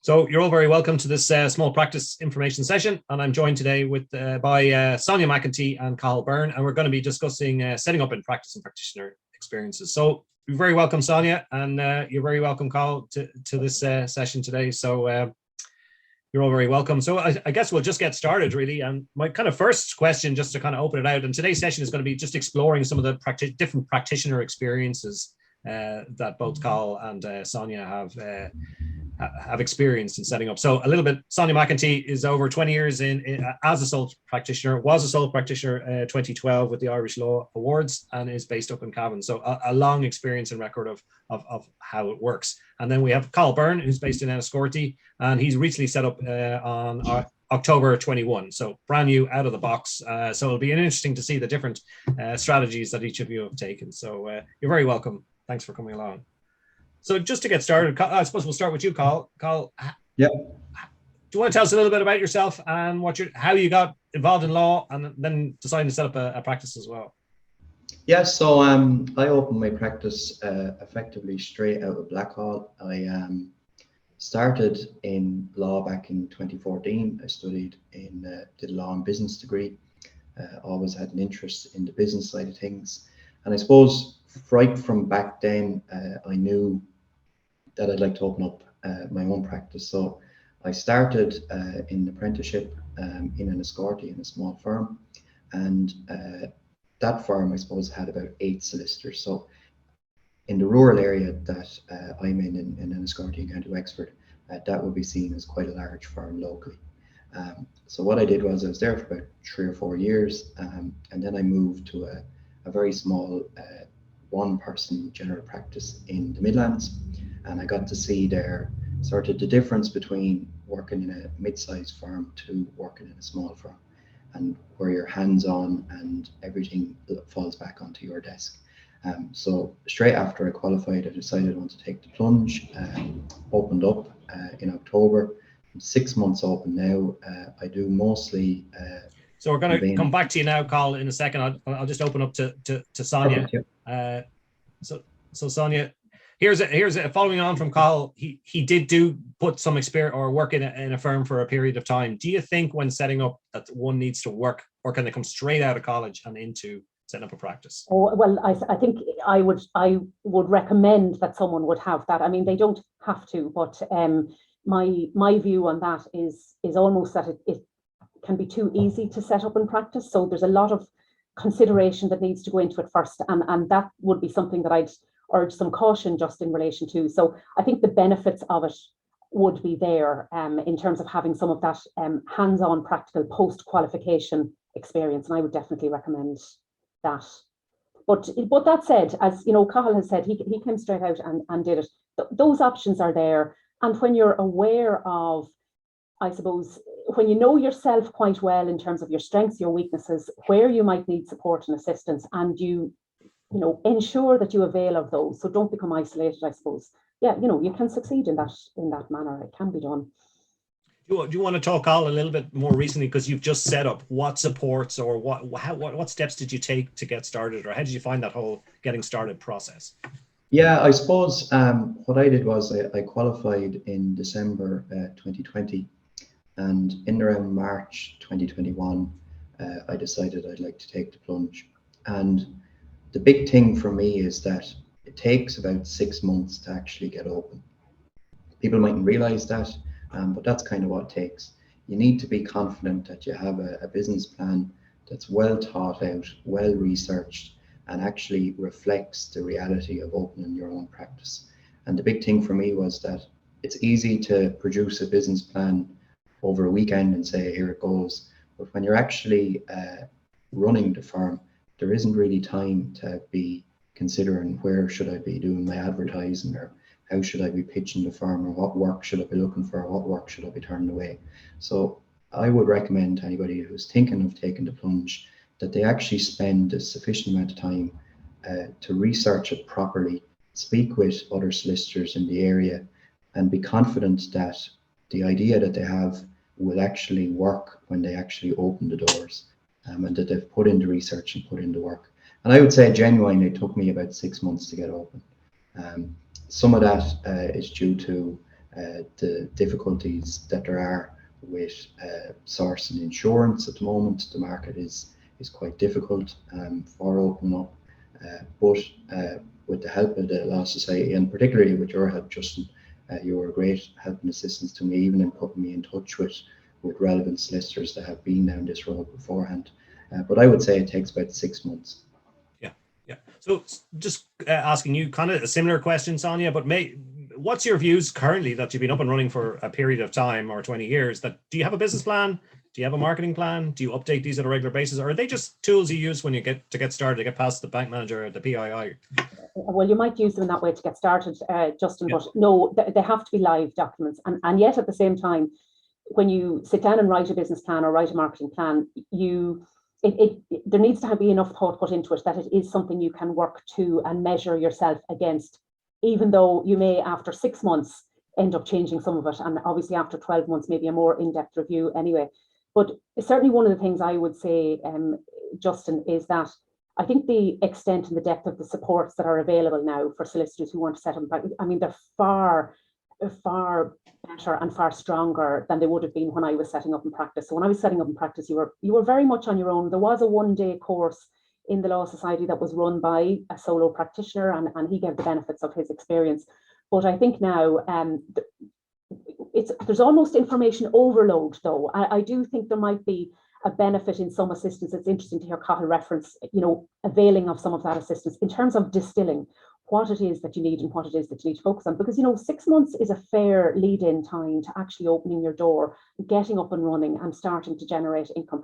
So you're all very welcome to this small practice information session, and I'm joined today by Sonia McEntee and Cathal Byrne, and we're going to be discussing setting up in practice and practitioner experiences. So you're very welcome, Sonia, and you're very welcome, Cathal, to this session today. So you're all very welcome. So I guess we'll just get started, really. And my kind of first question, just to kind of open it out, and today's session is going to be just exploring some of the different practitioner experiences that both Cathal and Sonia have experienced in setting up. So a little bit, Sonia McEntee is over 20 years as a sole practitioner, was a sole practitioner 2012 with the Irish Law Awards, and is based up in Cavan. So a long experience and record of how it works. And then we have Cathal Byrne, who's based in Enniscorthy, and he's recently set up on October 21. So brand new, out of the box. So it'll be interesting to see the different strategies that each of you have taken. So you're very welcome. Thanks for coming along. So just to get started, I suppose we'll start with you, Cathal. Cathal, yeah. Do you want to tell us a little bit about yourself and how you got involved in law and then decided to set up a practice as well? Yeah, so I opened my practice effectively straight out of Blackhall. I started in law back in 2014. I studied did a law and business degree. Always had an interest in the business side of things. And I suppose right from back then, I knew that I'd like to open up my own practice. So I started in apprenticeship in Enniscorthy in a small firm, and that firm, I suppose, had about 8 solicitors. So in the rural area that I'm in Enniscorthy and County Wexford, that would be seen as quite a large firm locally. So what I did was I was there for about 3 or 4 years, and then I moved to a very small one-person general practice in the Midlands, and I got to see there sort of the difference between working in a mid-sized firm to working in a small firm, and where you're hands-on and everything falls back onto your desk. So straight after I qualified, I decided I wanted to take the plunge. Opened up in October. I'm 6 months open now. I do mostly. So we're going to come back to you now, Cathal, in a second. I'll just open up to Sonia. Perfect, yeah. So Sonia, here's following on from Cathal. He did put some experience or work in a firm for a period of time. Do you think when setting up that one needs to work, or can they come straight out of college and into setting up a practice? Oh, well, I think I would recommend that someone would have that. I mean, they don't have to, but my view on that is almost that it can be too easy to set up in practice. So there's a lot of consideration that needs to go into it first, and that would be something that I'd urge some caution just in relation to. So I think the benefits of it would be there in terms of having some of that hands-on practical post-qualification experience, and I would definitely recommend that. But that said, as you know, Cathal has said, he came straight out and did it. Those options are there, and when you're aware of, I suppose, when you know yourself quite well in terms of your strengths, your weaknesses, where you might need support and assistance, and you ensure that you avail of those. So don't become isolated, I suppose. Yeah, you can succeed in that manner. It can be done. Do you want to talk, Cathal, a little bit more recently, because you've just set up? What supports or what steps did you take to get started, or how did you find that whole getting started process? Yeah, I suppose what I did was I qualified in December 2020, and in around March 2021, I decided I'd like to take the plunge. And the big thing for me is that it takes about 6 months to actually get open. People mightn't realize that, but that's kind of what it takes. You need to be confident that you have a business plan that's well thought out, well researched, and actually reflects the reality of opening your own practice. And the big thing for me was that it's easy to produce a business plan over a weekend and say, here it goes. But when you're actually running the firm, there isn't really time to be considering where should I be doing my advertising, or how should I be pitching the firm, or what work should I be looking for, or what work should I be turning away. So I would recommend to anybody who's thinking of taking the plunge that they actually spend a sufficient amount of time to research it properly, speak with other solicitors in the area, and be confident that the idea that they have will actually work when they actually open the doors, and that they've put in the research and put in the work. And I would say genuinely it took me about 6 months to get open. Some of that is due to the difficulties that there are with sourcing insurance at the moment. The market is quite difficult for opening up, but with the help of the Law Society, and particularly with your help, Justin, you were a great help and assistance to me, even in putting me in touch with relevant solicitors that have been down this road beforehand. But I would say it takes about 6 months. Yeah. So just asking you kind of a similar question, Sonia, but what's your views currently that you've been up and running for a period of time or 20 years? That do you have a business plan? Do you have a marketing plan? Do you update these at a regular basis, or are they just tools you use when you get started to get past the bank manager or the PII? Well, you might use them in that way to get started, Justin, but no, they have to be live documents. And yet at the same time, when you sit down and write a business plan or write a marketing plan, there needs to be enough thought put into it that it is something you can work to and measure yourself against, even though you may, after 6 months, end up changing some of it. And obviously after 12 months, maybe a more in-depth review anyway. But certainly one of the things I would say, Justin, is that I think the extent and the depth of the supports that are available now for solicitors who want to set up, I mean, they're far better and far stronger than they would have been when I was setting up in practice. So when I was setting up in practice, you were very much on your own. There was a one-day course in the Law Society that was run by a solo practitioner, and he gave the benefits of his experience. But I think now there's almost information overload, though. I do think there might be a benefit in some assistance. It's interesting to hear Cathal reference, availing of some of that assistance in terms of distilling what it is that you need and what it is that you need to focus on. Because, 6 months is a fair lead-in time to actually opening your door, getting up and running and starting to generate income.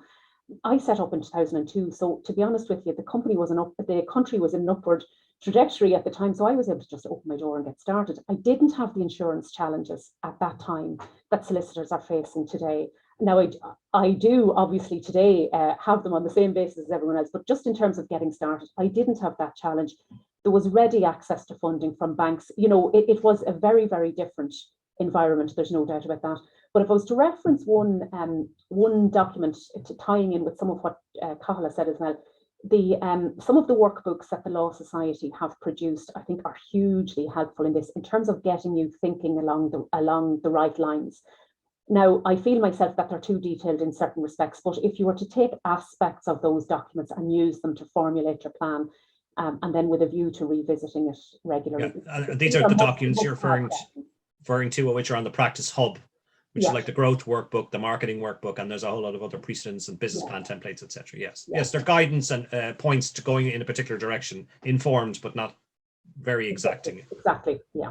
I set up in 2002. So to be honest with you, the country was in an upward trajectory at the time. So I was able to just open my door and get started. I didn't have the insurance challenges at that time that solicitors are facing today. Now, I do obviously today have them on the same basis as everyone else, but just in terms of getting started, I didn't have that challenge. There was ready access to funding from banks. It was a very, very different environment. There's no doubt about that. But if I was to reference one document tying in with some of what Cathal has said as well, some of the workbooks that the Law Society have produced, I think, are hugely helpful in this, in terms of getting you thinking along the right lines. Now, I feel myself that they're too detailed in certain respects, but if you were to take aspects of those documents and use them to formulate your plan, and then with a view to revisiting it regularly. Yeah. These are the documents you're referring to, which are on the Practice Hub, which is like the growth workbook, the marketing workbook, and there's a whole lot of other precedents and business plan templates, etc. Yes, they're guidance and points to going in a particular direction, informed but not very exacting. Exactly. Yeah.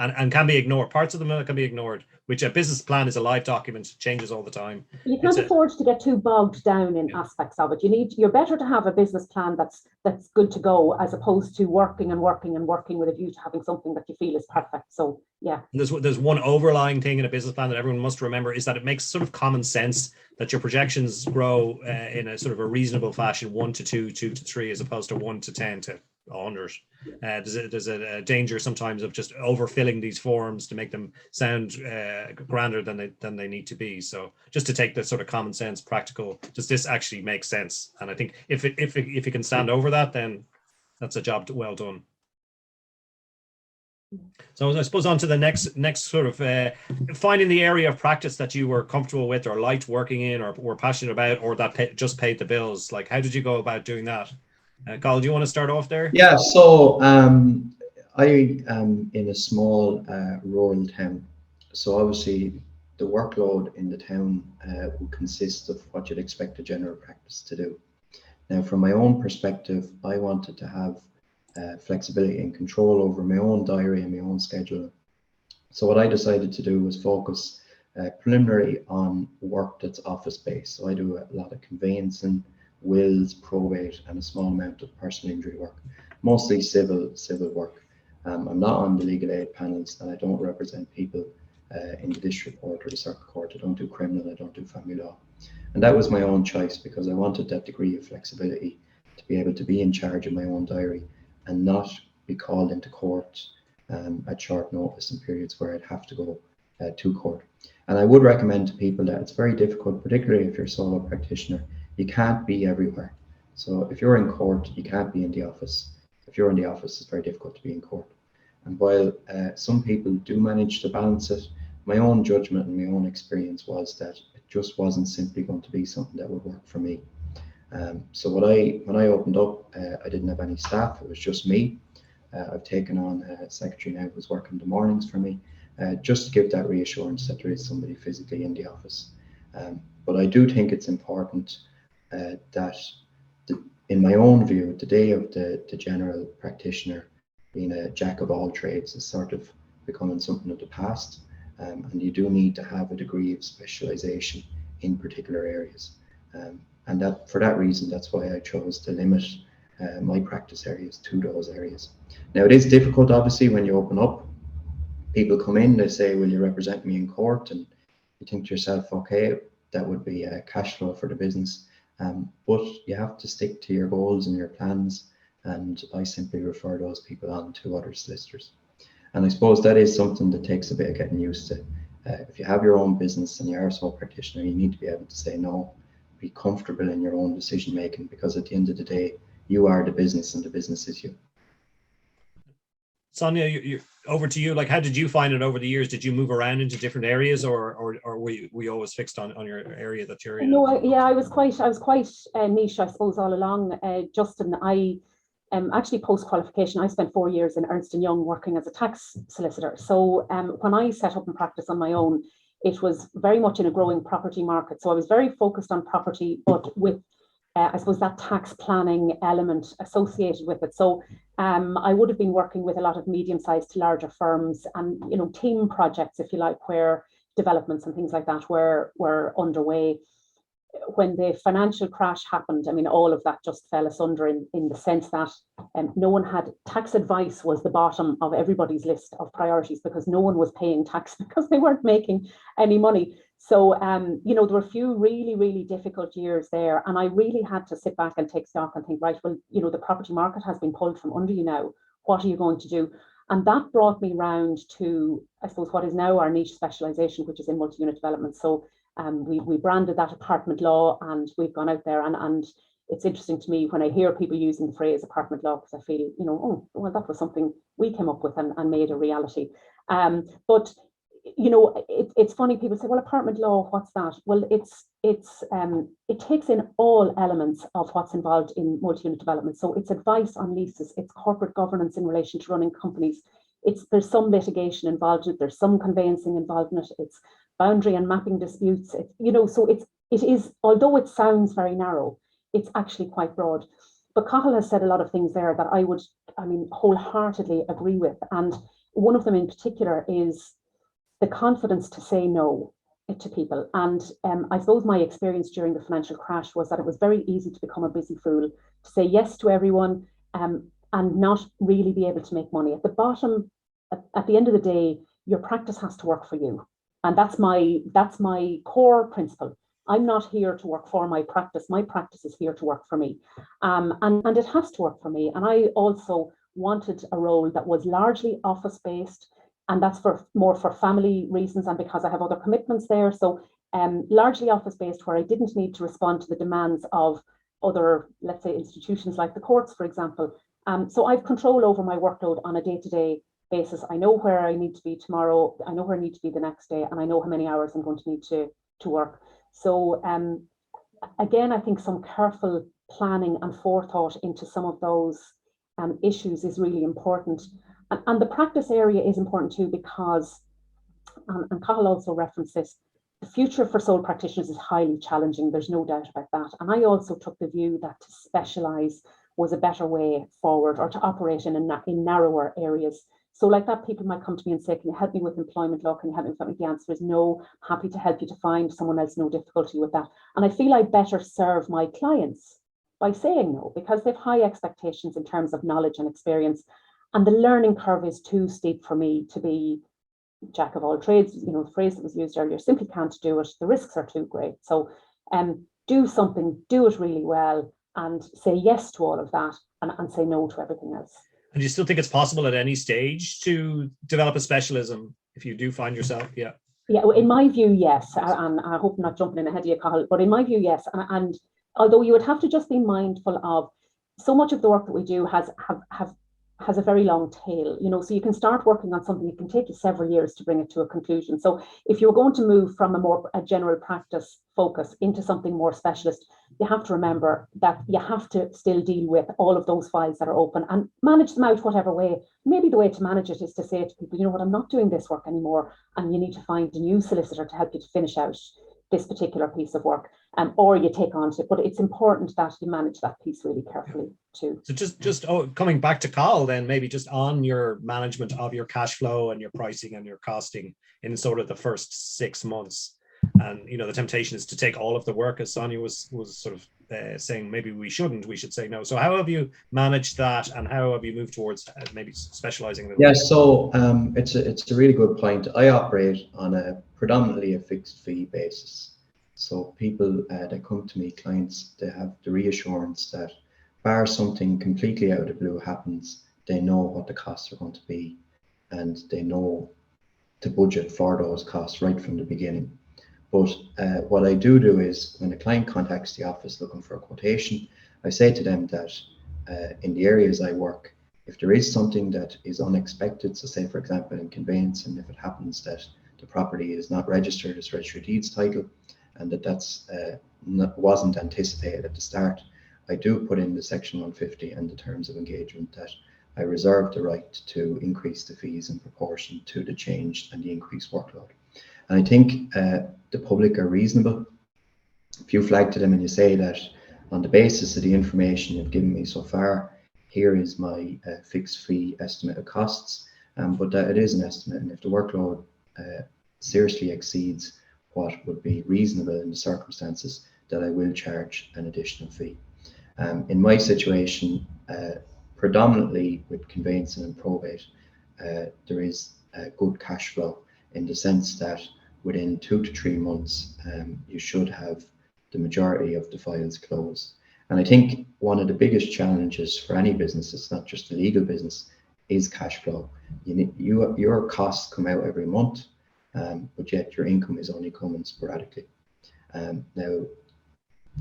And can be ignored. Parts of them can be ignored, which a business plan is a live document, changes all the time. You can't afford to get too bogged down in aspects of it. You're better to have a business plan that's good to go, as opposed to working with a view to having something that you feel is perfect. So yeah. There's one overlying thing in a business plan that everyone must remember, is that it makes sort of common sense that your projections grow in a sort of a reasonable fashion, 1 to 2, 2 to 3, as opposed to 1 to 10 to 100. There's a danger sometimes of just overfilling these forms to make them sound grander than they need to be. So just to take the sort of common sense, practical, does this actually make sense? And I think if you can stand over that, then that's a job well done. So I suppose on to the next sort of finding the area of practice that you were comfortable with or liked working in or were passionate about, or that just paid the bills. Like, how did you go about doing that? Carl, do you want to start off there? Yeah, so I am in a small rural town. So obviously the workload in the town will consist of what you'd expect a general practice to do. Now, from my own perspective, I wanted to have flexibility and control over my own diary and my own schedule. So what I decided to do was focus preliminary on work that's office-based. So I do a lot of conveyancing, wills, probate, and a small amount of personal injury work, mostly civil work. I'm not on the legal aid panels, and I don't represent people in the district court or the circuit court. I don't do criminal, I don't do family law. And that was my own choice, because I wanted that degree of flexibility to be able to be in charge of my own diary and not be called into court at short notice in periods where I'd have to go to court. And I would recommend to people that it's very difficult, particularly if you're a solo practitioner. You can't be everywhere. So if you're in court, you can't be in the office. If you're in the office, it's very difficult to be in court. And while some people do manage to balance it, my own judgment and my own experience was that it just wasn't simply going to be something that would work for me. So when I opened up, I didn't have any staff. It was just me. I've taken on a secretary now who's working the mornings for me, just to give that reassurance that there is somebody physically in the office. But I do think it's important that, in my own view, the day of the general practitioner being a jack of all trades is sort of becoming something of the past, and you do need to have a degree of specialization in particular areas. And that, for that reason, that's why I chose to limit my practice areas to those areas. Now, it is difficult, obviously, when you open up. People come in, they say, will you represent me in court? And you think to yourself, okay, that would be a cash flow for the business. But you have to stick to your goals and your plans. And I simply refer those people on to other solicitors. And I suppose that is something that takes a bit of getting used to. If you have your own business and you are a sole practitioner, you need to be able to say no, be comfortable in your own decision making, because at the end of the day, you are the business and the business is you. Sonia, you over to you. Like, how did you find it over the years? Did you move around into different areas, or were you always fixed on your area that you're in? No, I was quite niche, I suppose, all along. Justin, I actually post qualification, I spent 4 years in Ernst & Young working as a tax solicitor. So when I set up in practice on my own, it was very much in a growing property market. So I was very focused on property, but with I suppose that tax planning element associated with it. So I would have been working with a lot of medium-sized to larger firms, and team projects, if you like, where developments and things like that were underway. When the financial crash happened, I mean, all of that just fell asunder in the sense that no one had, tax advice was the bottom of everybody's list of priorities, because no one was paying tax because they weren't making any money. So, there were a few really, really difficult years there. And I really had to sit back and take stock and think, right, well, the property market has been pulled from under you now. What are you going to do? And that brought me round to, I suppose, what is now our niche specialization, which is in multi-unit development. So we branded that apartment law, and we've gone out there, and it's interesting to me when I hear people using the phrase apartment law, because I feel, oh, well, that was something we came up with and made a reality. But it's funny, people say, well, apartment law, what's that? Well, it takes in all elements of what's involved in multi-unit development. So it's advice on leases, it's corporate governance in relation to running companies, there's some litigation involved in it, there's some conveyancing involved in it, it's boundary and mapping disputes, so it is, although it sounds very narrow, it's actually quite broad. But Cathal has said a lot of things there that I wholeheartedly agree with. And one of them in particular is the confidence to say no to people. And I suppose my experience during the financial crash was that it was very easy to become a busy fool, to say yes to everyone, and not really be able to make money. At the bottom, at the end of the day, your practice has to work for you. And that's my core principle. I'm not here to work for my practice. My practice is here to work for me. And it has to work for me. And I also wanted a role that was largely office-based, and that's more for family reasons and because I have other commitments there. So largely office-based, where I didn't need to respond to the demands of other, let's say, institutions like the courts, for example. So I've control over my workload on a day-to-day basis. I know where I need to be tomorrow, I know where I need to be the next day, and I know how many hours I'm going to need to work. So again, I think some careful planning and forethought into some of those issues is really important. And the practice area is important too, because, and Cathal also referenced this, the future for sole practitioners is highly challenging. There's no doubt about that. And I also took the view that to specialise was a better way forward, or to operate in narrower areas. So like that, people might come to me and say, can you help me with employment law? Can you help me with that? The answer is no. Happy to help you to find someone else, no difficulty with that. And I feel I better serve my clients by saying no, because they have high expectations in terms of knowledge and experience. And the learning curve is too steep for me to be jack of all trades. The phrase that was used earlier, simply can't do it. The risks are too great. So do something, do it really well, and say yes to all of that, and say no to everything else. And do you still think it's possible at any stage to develop a specialism if you do find yourself? Yeah. Yeah, in my view, yes. And I hope I'm not jumping in ahead of you, Cathal, but in my view, yes. And although you would have to just be mindful of, so much of the work that we do have has a very long tail, so you can start working on something, it can take you several years to bring it to a conclusion. So if you're going to move from a general practice focus into something more specialist, you have to remember that you have to still deal with all of those files that are open and manage them out whatever way. Maybe the way to manage it is to say to people, you know what, I'm not doing this work anymore, and you need to find a new solicitor to help you to finish out this particular piece of work, or you take on to it. But it's important that you manage that piece really carefully too. So just coming back to Carl, then maybe just on your management of your cash flow and your pricing and your costing in sort of the first 6 months, and the temptation is to take all of the work, as Sonia was sort of saying maybe we should say no. So how have you managed that, and how have you moved towards maybe specializing? Yeah, so it's a really good point. I operate on a predominantly a fixed fee basis. So people that come to me, clients, they have the reassurance that bar something completely out of the blue happens, they know what the costs are going to be, and they know to budget for those costs right from the beginning. But what I do is, when a client contacts the office looking for a quotation, I say to them that in the areas I work, if there is something that is unexpected, so say for example in conveyancing, if it happens that the property is not registered as registry of deeds title, and wasn't anticipated at the start, I do put in the section 150 and the terms of engagement that I reserve the right to increase the fees in proportion to the change and the increased workload. And I think the public are reasonable. If you flag to them and you say that on the basis of the information you've given me so far, here is my fixed fee estimate of costs, but that it is an estimate, and if the workload seriously exceeds what would be reasonable in the circumstances, that I will charge an additional fee. In my situation, predominantly with conveyancing and probate, there is good cash flow in the sense that within 2 to 3 months, you should have the majority of the files closed. And I think one of the biggest challenges for any business, it's not just a legal business, is cash flow. Your costs come out every month, but yet your income is only coming sporadically. Now,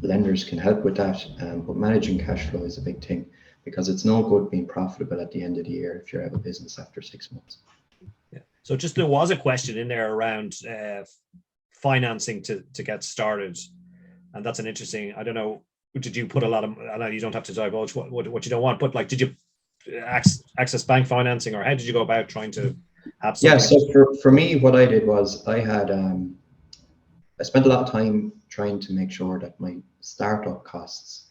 lenders can help with that, but managing cash flow is a big thing, because it's no good being profitable at the end of the year if you're out of business after 6 months. Yeah. So just there was a question in there around financing to get started, and that's an interesting. I don't know. Did you put a lot of? I know you don't have to divulge what you don't want, but like, did you access bank financing, or how did you go about trying to have something? Yeah. So for me, what I did was I had I spent a lot of time trying to make sure that my startup costs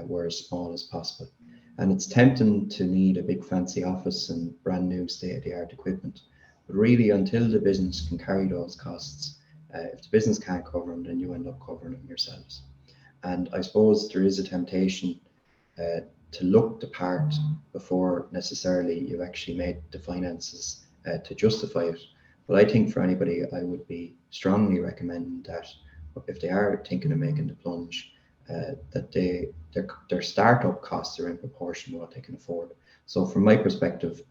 were as small as possible. And it's tempting to need a big fancy office and brand new state-of-the-art equipment. But really, until the business can carry those costs, if the business can't cover them, then you end up covering them yourselves. And I suppose there is a temptation to look the part before necessarily you've actually made the finances to justify it. But I think for anybody, I would be strongly recommending that if they are thinking of making the plunge, that their startup costs are in proportion to what they can afford. So from my perspective,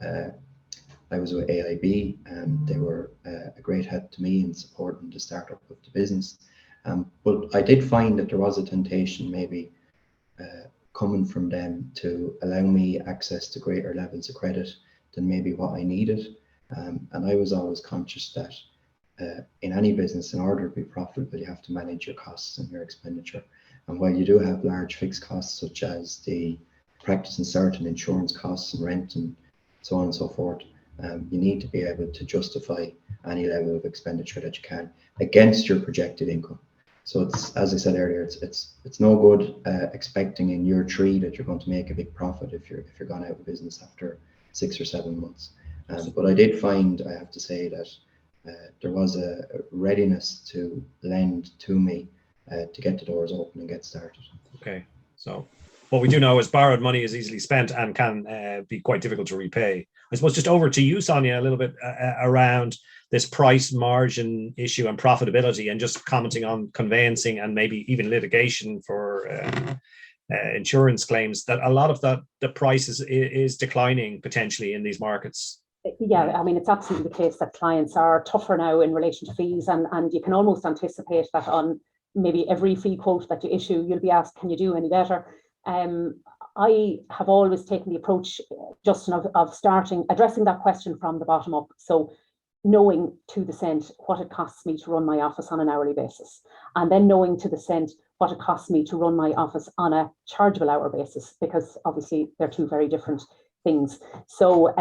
I was with AIB, and they were a great help to me in supporting the startup of the business. But I did find that there was a temptation maybe coming from them to allow me access to greater levels of credit than maybe what I needed. And I was always conscious that in any business, in order to be profitable, you have to manage your costs and your expenditure. And while you do have large fixed costs, such as the practice and certain insurance costs and rent and so on and so forth, you need to be able to justify any level of expenditure that you can against your projected income. So it's, as I said earlier, it's no good expecting in year 3 that you're going to make a big profit if you're gone out of business after 6 or 7 months. But I did find, I have to say, that there was a readiness to lend to me to get the doors open and get started. Okay, so what we do know is borrowed money is easily spent and can be quite difficult to repay. I suppose just over to you, Sonia, a little bit around this price margin issue and profitability, and just commenting on conveyancing and maybe even litigation for insurance claims, that a lot of the price is declining potentially in these markets. Yeah, I mean, it's absolutely the case that clients are tougher now in relation to fees, and you can almost anticipate that on maybe every fee quote that you issue, you'll be asked, can you do any better? I have always taken the approach, Justin, of addressing that question from the bottom up. So knowing to the cent what it costs me to run my office on an hourly basis, and then knowing to the cent what it costs me to run my office on a chargeable hour basis, because obviously they're two very different things. So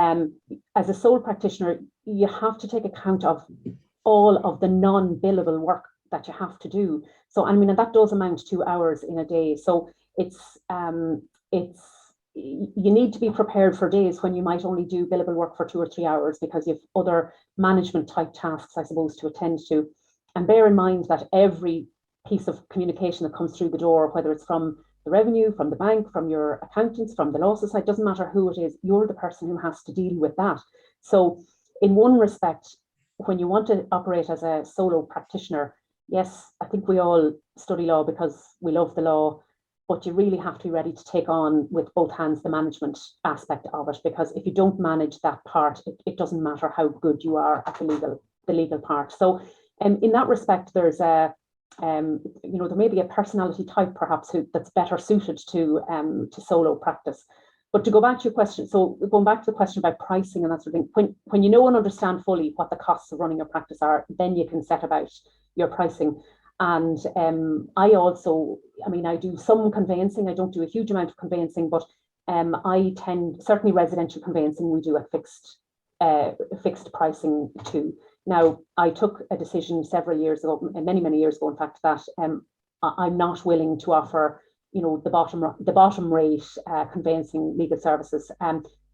as a sole practitioner, you have to take account of all of the non-billable work that you have to do. So I mean, and that does amount to hours in a day. So it's you need to be prepared for days when you might only do billable work for 2 or 3 hours because you have other management type tasks, I suppose, to attend to. And bear in mind that every piece of communication that comes through the door, whether it's from the revenue, from the bank, from your accountants, from the law society, doesn't matter who it is, you're the person who has to deal with that. So in one respect, when you want to operate as a solo practitioner, yes, I think we all study law because we love the law, but you really have to be ready to take on with both hands the management aspect of it, because if you don't manage that part, it doesn't matter how good you are at the legal part. So in that respect, there's a there may be a personality type perhaps that's better suited to solo practice. But to go back to your question, so going back to the question about pricing and that sort of thing, when you know and understand fully what the costs of running your practice are, then you can set about your pricing. And I also, I do some conveyancing. I don't do a huge amount of conveyancing, but I tend, certainly residential conveyancing, we do a fixed pricing too. Now, I took a decision several years ago, many years ago, in fact, that I'm not willing to offer, the bottom rate conveyancing legal services.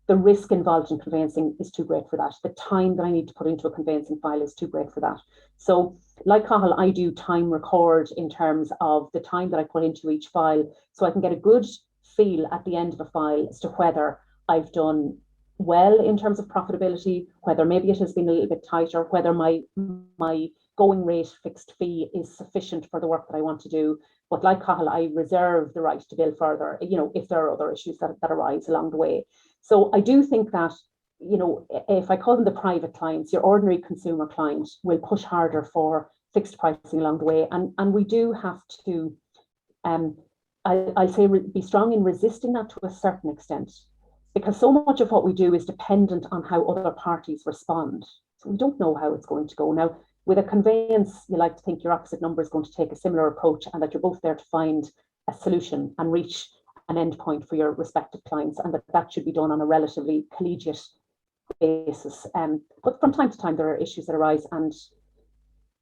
The risk involved in conveyancing is too great for that. The time that I need to put into a conveyancing file is too great for that. So like Cathal, I do time record in terms of the time that I put into each file, so I can get a good feel at the end of a file as to whether I've done well in terms of profitability, whether maybe it has been a little bit tighter, whether my going rate fixed fee is sufficient for the work that I want to do. But like Cathal, I reserve the right to bill further, if there are other issues that arise along the way. So I do think that, if I call them the private clients, your ordinary consumer client will push harder for fixed pricing along the way. And we do have to, I'll say, be strong in resisting that to a certain extent, because so much of what we do is dependent on how other parties respond. So we don't know how it's going to go. Now, with a conveyance, you like to think your opposite number is going to take a similar approach and that you're both there to find a solution and reach an end point for your respective clients, and that should be done on a relatively collegiate basis. But from time to time, there are issues that arise, and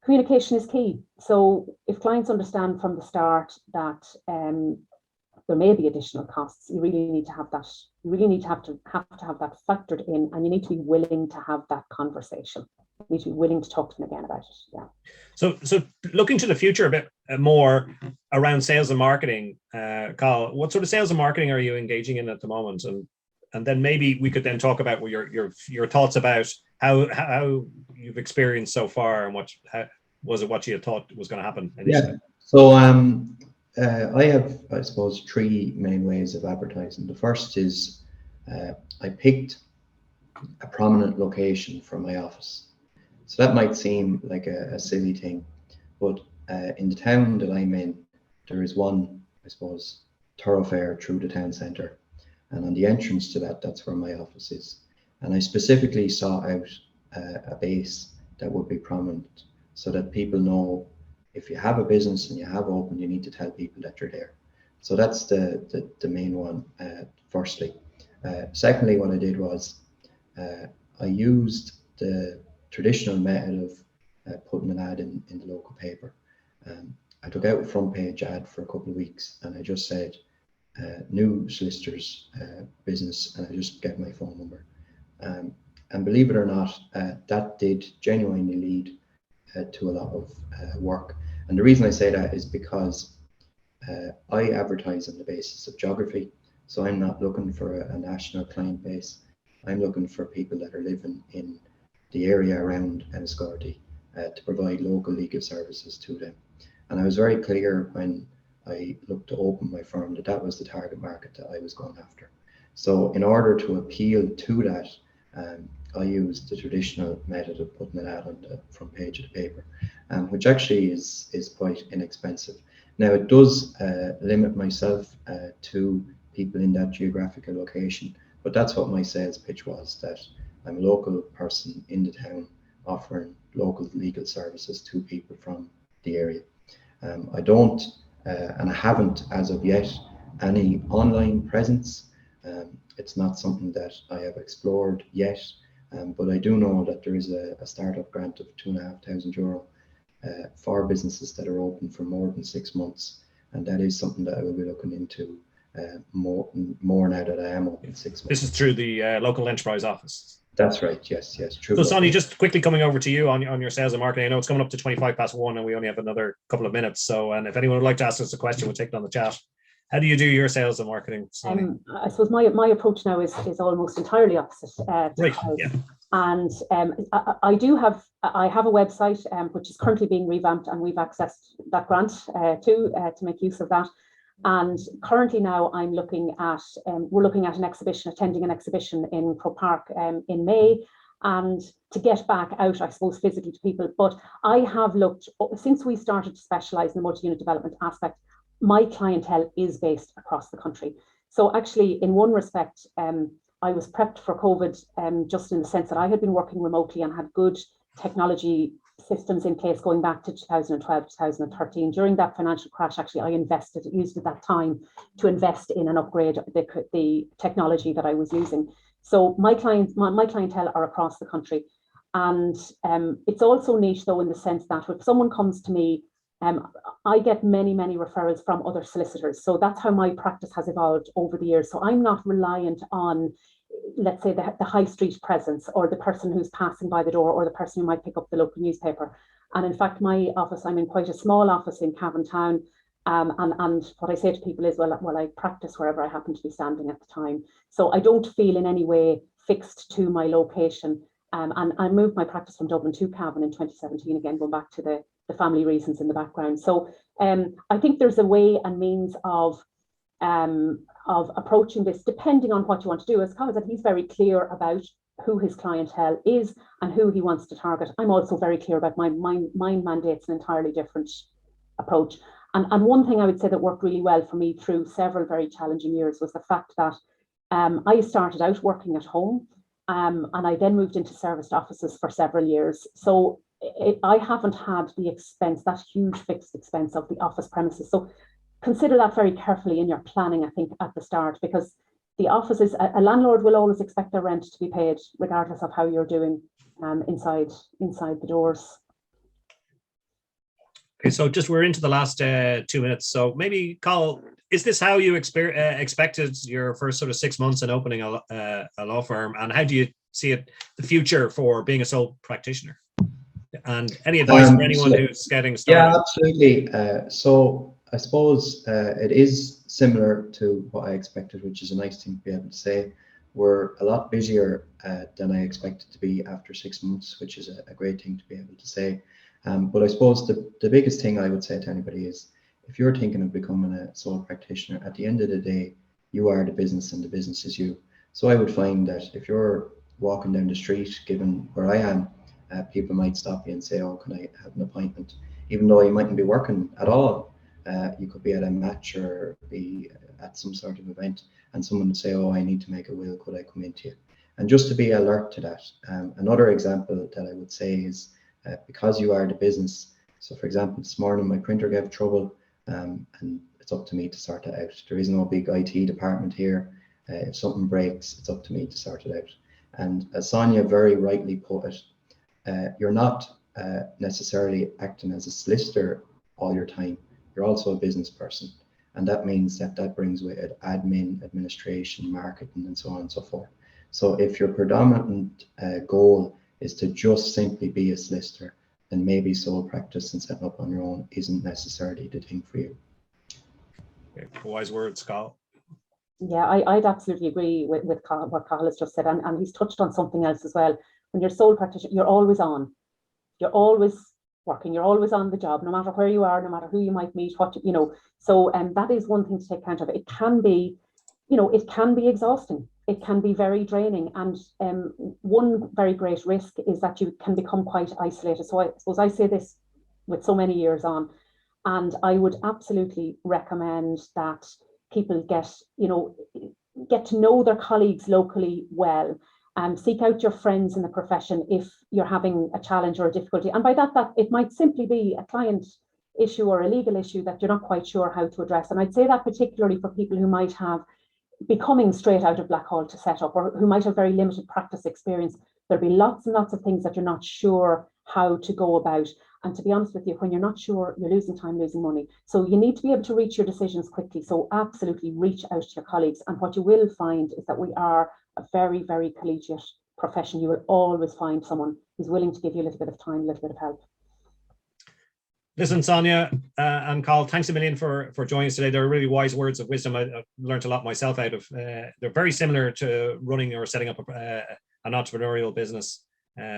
communication is key. So if clients understand from the start that there may be additional costs, you really need to have that. You really need to have that factored in, and you need to be willing to have that conversation. You need to be willing to talk to them again about it. Yeah. So looking to the future a bit more around sales and marketing, Carl, what sort of sales and marketing are you engaging in at the moment? And then maybe we could then talk about your thoughts about how you've experienced so far, and what you had thought was going to happen initially. Yeah. So I have, I suppose, 3 main ways of advertising. The first is I picked a prominent location for my office. So that might seem like a silly thing, but in the town that I'm in, there is one, I suppose, thoroughfare through the town centre. And on the entrance to that's where my office is. And I specifically sought out a base that would be prominent, so that people know if you have a business and you have open, you need to tell people that you're there. So that's the main one, firstly. Secondly, what I did was I used the traditional method of putting an ad in the local paper. I took out a front page ad for a couple of weeks, and I just said, new solicitors business, and I just get my phone number. And believe it or not, that did genuinely lead to a lot of work. And the reason I say that is because I advertise on the basis of geography. So I'm not looking for a national client base. I'm looking for people that are living in the area around Enniscorthy to provide local legal services to them. And I was very clear when I looked to open my firm that was the target market that I was going after. So in order to appeal to that, I used the traditional method of putting an ad on the front page of the paper, which actually is quite inexpensive. Now, it does limit myself to people in that geographical location. But that's what my sales pitch was, that I'm a local person in the town offering local legal services to people from the area. I don't, and I haven't as of yet, any online presence. It's not something that I have explored yet, but I do know that there is a startup grant of €2,500 for businesses that are open for more than 6 months, and that is something that I will be looking into more now that I am open 6 months. This is through the local enterprise office. That's right. Yes. True. So, Sonia, just quickly coming over to you on your sales and marketing. I know it's coming up to 1:25, and we only have another couple of minutes. So, and if anyone would like to ask us a question, we'll take it on the chat. How do you do your sales and marketing, Sonia? I suppose my approach now is almost entirely opposite. Right. Yeah. And I have a website which is currently being revamped, and we've accessed that grant to make use of that. And currently now we're looking at attending an exhibition in Croke Park in May, and to get back out, I suppose, physically to people. But I have looked, since we started to specialise in the multi-unit development aspect, my clientele is based across the country. So actually, in one respect, I was prepped for COVID just in the sense that I had been working remotely and had good technology systems in place going back to 2012, 2013. During that financial crash, actually, I used that time to invest in and upgrade the technology that I was using. So my clientele are across the country. And it's also niche, though, in the sense that if someone comes to me, I get many referrals from other solicitors. So that's how my practice has evolved over the years. So I'm not reliant on, let's say, the high street presence, or the person who's passing by the door, or the person who might pick up the local newspaper. And in fact, my office, I'm in quite a small office in Cavan Town. And what I say to people is, well, I practice wherever I happen to be standing at the time. So I don't feel in any way fixed to my location. And I moved my practice from Dublin to Cavan in 2017, again, going back to the family reasons in the background. So I think there's a way and means of approaching this, depending on what you want to do. As Colin said, he's very clear about who his clientele is and who he wants to target. I'm also very clear about my mandate's an entirely different approach. And one thing I would say that worked really well for me through several very challenging years was the fact that I started out working at home, and I then moved into serviced offices for several years. So I haven't had the expense, that huge fixed expense of the office premises. So consider that very carefully in your planning, I think, at the start, because the offices, a landlord will always expect their rent to be paid regardless of how you're doing inside the doors. Okay, so just we're into the last 2 minutes. So maybe, Carl, is this how you expected your first sort of 6 months in opening a law firm, and how do you see it, the future for being a sole practitioner? And any advice for anyone who's getting started? Yeah, absolutely. So I suppose it is similar to what I expected, which is a nice thing to be able to say. We're a lot busier than I expected to be after 6 months, which is a great thing to be able to say. But I suppose the biggest thing I would say to anybody is, if you're thinking of becoming a sole practitioner, at the end of the day, you are the business and the business is you. So I would find that if you're walking down the street, given where I am, people might stop you and say, oh, can I have an appointment? Even though you mightn't be working at all, you could be at a match or be at some sort of event, and someone would say, oh, I need to make a will, could I come into you? And just to be alert to that. Another example that I would say is, because you are the business, so for example, this morning my printer gave trouble, and it's up to me to sort it out. There is no big IT department here. If something breaks, it's up to me to sort it out. And as Sonia very rightly put it, you're not necessarily acting as a solicitor all your time. You're also a business person, and that means that brings with it admin, administration, marketing, and so on and so forth. So if your predominant goal is to just simply be a solicitor, then maybe sole practice and setting up on your own isn't necessarily the thing for you. Okay. Wise words, Carl. Yeah, I'd absolutely agree with what Carl has just said, and he's touched on something else as well. When you're sole practitioner, you're always on. You're always working. You're always on the job, no matter where you are, no matter who you might meet, So that is one thing to take account of. It can be, it can be exhausting. It can be very draining. And one very great risk is that you can become quite isolated. So I suppose I say this with so many years on, and I would absolutely recommend that people get to know their colleagues locally well. Seek out your friends in the profession if you're having a challenge or a difficulty. And by that it might simply be a client issue or a legal issue that you're not quite sure how to address. And I'd say that particularly for people who might be coming straight out of Blackhall to set up, or who might have very limited practice experience. There'll be lots and lots of things that you're not sure how to go about. And to be honest with you, when you're not sure, you're losing time, losing money. So you need to be able to reach your decisions quickly. So absolutely reach out to your colleagues. And what you will find is that we are a very, very collegiate profession. You will always find someone who's willing to give you a little bit of time, a little bit of help. Listen, Sonia and Carl, thanks a million for joining us today. They're really wise words of wisdom. I learned a lot myself out of. They're very similar to running or setting up an entrepreneurial business.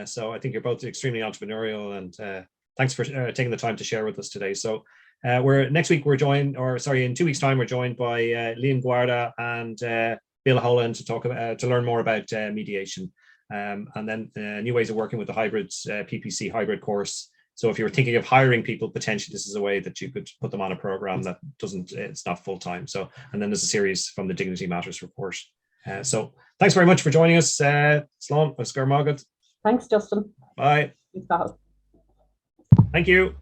So I think you're both extremely entrepreneurial, and thanks for taking the time to share with us today. So in 2 weeks' time, we're joined by Liam Guarda and Bill Holland to talk about to learn more about mediation, and then new ways of working with the hybrid PPC hybrid course. So if you're thinking of hiring people, potentially this is a way that you could put them on a program that it's not full time. So, and then there's a series from the Dignity Matters report. So thanks very much for joining us. Slán, Oscar Margaret. Thanks, Justin. Bye. Thank you.